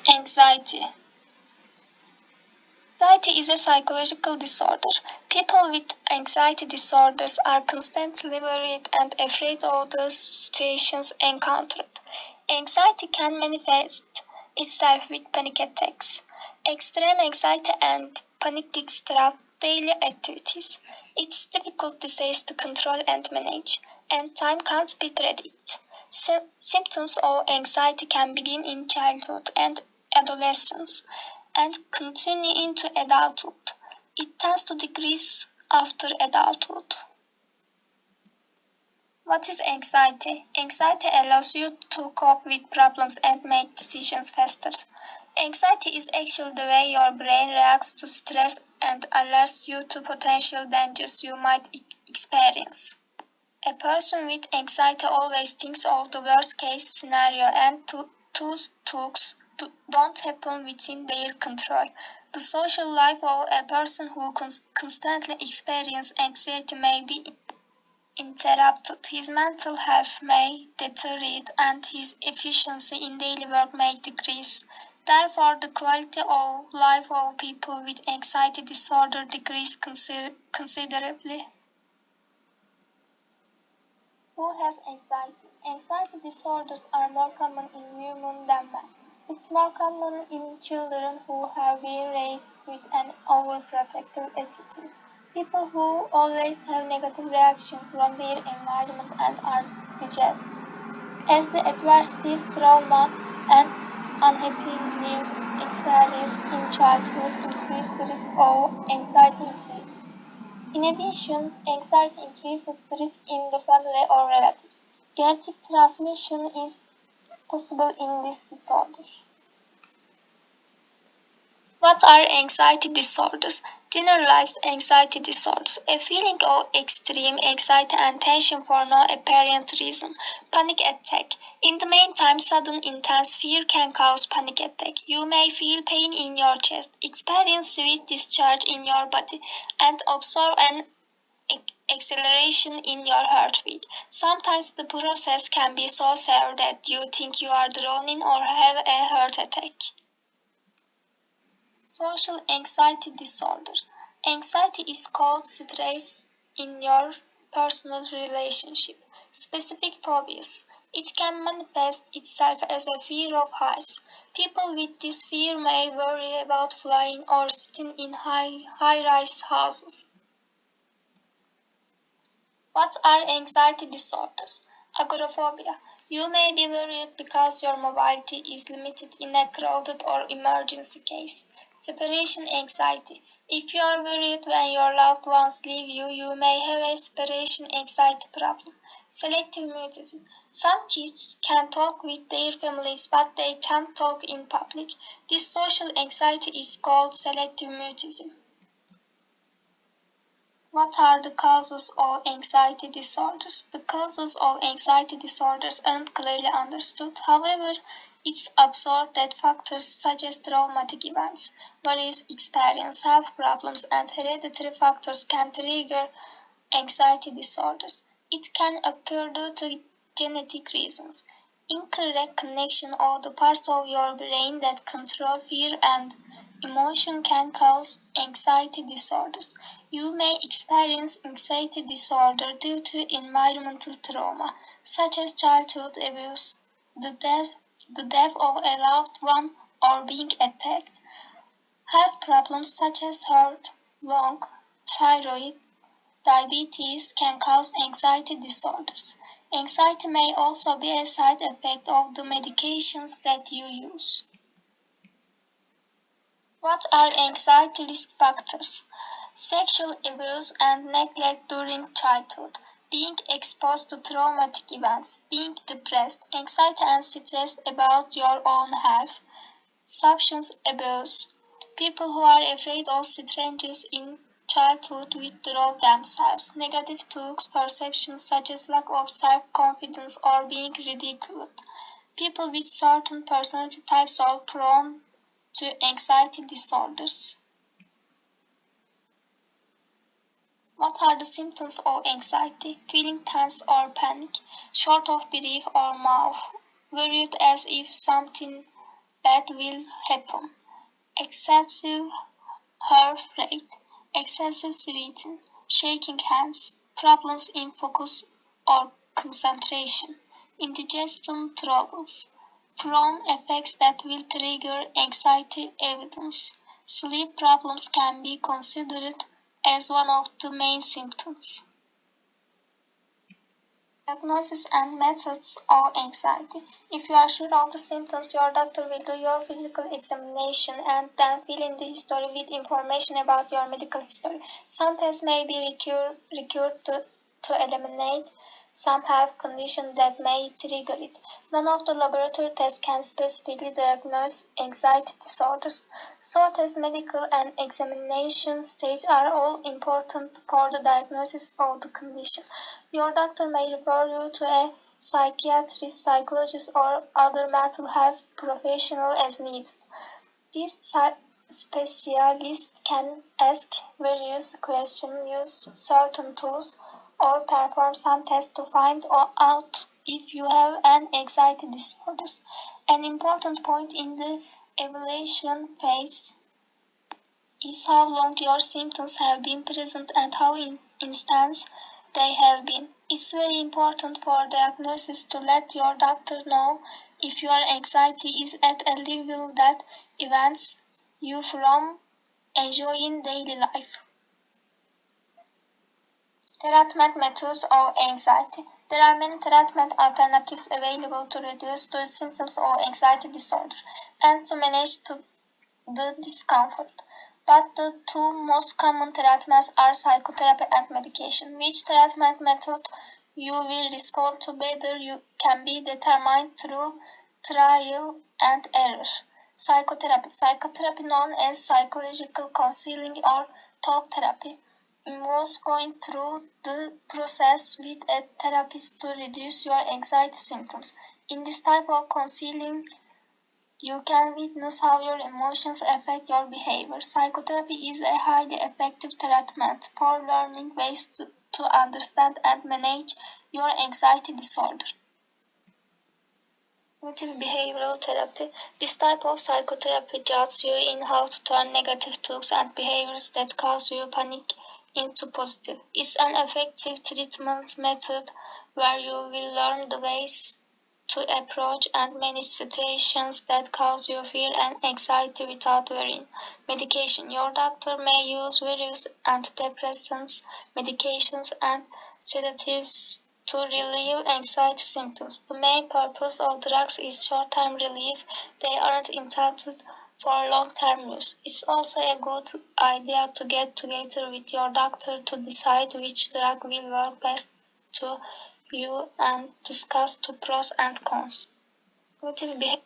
Anxiety. Anxiety is a psychological disorder. People with anxiety disorders are constantly worried and afraid of the situations encountered. Anxiety can manifest itself with panic attacks. Extreme anxiety and panic disrupt daily activities. It's difficult disease to control and manage, and time can't be predicted. Symptoms of anxiety can begin in childhood and adolescence and continue into adulthood. It tends to decrease after adulthood. What is anxiety? Anxiety allows you to cope with problems and make decisions faster. Anxiety is actually the way your brain reacts to stress and alerts you to potential dangers you might experience. A person with anxiety always thinks of the worst case scenario and those thoughts don't happen within their control. The social life of a person who constantly experiences anxiety may be interrupted. His mental health may deteriorate and his efficiency in daily work may decrease. Therefore, the quality of life of people with anxiety disorder decreases considerably. Who has anxiety? Anxiety disorders are more common in women than men. It's more common in children who have been raised with an overprotective attitude. People who always have negative reactions from their environment and are distressed. As the adversities, trauma, and unhappy lives experienced in childhood increase the risk of anxiety increases. In addition, anxiety increases the risk in the family or relatives. Genetic transmission is possible in this disorder. What are anxiety disorders? Generalized anxiety disorders, a feeling of extreme anxiety and tension for no apparent reason. Panic attack. In the meantime, sudden intense fear can cause panic attack. You may feel pain in your chest, experience sweet discharge in your body, and observe an acceleration in your heartbeat. Sometimes the process can be so severe that you think you are drowning or have a heart attack. Social anxiety disorder. Anxiety is called stress in your personal relationship. Specific phobias. It can manifest itself as a fear of heights. People with this fear may worry about flying or sitting in high-rise houses. What are anxiety disorders? Agoraphobia. You may be worried because your mobility is limited in a crowded or emergency case. Separation anxiety. If you are worried when your loved ones leave you, you may have a separation anxiety problem. Selective mutism. Some kids can talk with their families, but they can't talk in public. This social anxiety is called selective mutism. What are the causes of anxiety disorders? The causes of anxiety disorders aren't clearly understood. However, it's observed that factors such as traumatic events, various experience, health problems, and hereditary factors can trigger anxiety disorders. It can occur due to genetic reasons. Incorrect connection of the parts of your brain that control fear and emotion can cause anxiety disorders. You may experience anxiety disorder due to environmental trauma, such as childhood abuse, the death of a loved one, or being attacked. Health problems such as heart, lung, thyroid, diabetes can cause anxiety disorders. Anxiety may also be a side effect of the medications that you use. What are anxiety risk factors? Sexual abuse and neglect during childhood, being exposed to traumatic events, being depressed, anxiety and stress about your own health, substance abuse. People who are afraid of strangers in childhood withdraw themselves. Negative thoughts, perceptions such as lack of self-confidence or being ridiculed. People with certain personality types are prone to anxiety disorders. What are the symptoms of anxiety? Feeling tense or panic, short of breath or mouth, worried as if something bad will happen. Excessive heart rate, excessive sweating, shaking hands, problems in focus or concentration, indigestion troubles. From effects that will trigger anxiety evidence, sleep problems can be considered as one of the main symptoms. Diagnosis and methods of anxiety. If you are sure of the symptoms, your doctor will do your physical examination and then fill in the history with information about your medical history. Some tests may be required to eliminate. Some have conditions that may trigger it. None of the laboratory tests can specifically diagnose anxiety disorders. So test medical and examination stage are all important for the diagnosis of the condition. Your doctor may refer you to a psychiatrist, psychologist, or other mental health professional as needed. This specialist can ask various questions, use certain tools, or perform some tests to find out if you have an anxiety disorder. An important point in the evaluation phase is how long your symptoms have been present and how intense they have been. It's very important for diagnosis to let your doctor know if your anxiety is at a level that prevents you from enjoying daily life. Treatment methods of anxiety. There are many treatment alternatives available to reduce the symptoms of anxiety disorder and to manage the discomfort. But the two most common treatments are psychotherapy and medication. Which treatment method you will respond to better can be determined through trial and error. Psychotherapy. Psychotherapy, known as psychological counseling or talk therapy, involves going through the process with a therapist to reduce your anxiety symptoms. In this type of counseling, you can witness how your emotions affect your behavior. Psychotherapy is a highly effective treatment for learning ways to understand and manage your anxiety disorder. Cognitive behavioral therapy. This type of psychotherapy guides you in how to turn negative thoughts and behaviors that cause you panic into positive. It's an effective treatment method where you will learn the ways to approach and manage situations that cause you fear and anxiety without worrying. Medication. Your doctor may use various antidepressants, medications, and sedatives to relieve anxiety symptoms. The main purpose of drugs is short-term relief. They aren't intended for long-term use. It's also a good idea to get together with your doctor to decide which drug will work best to you and discuss the pros and cons. Cognitive behavior.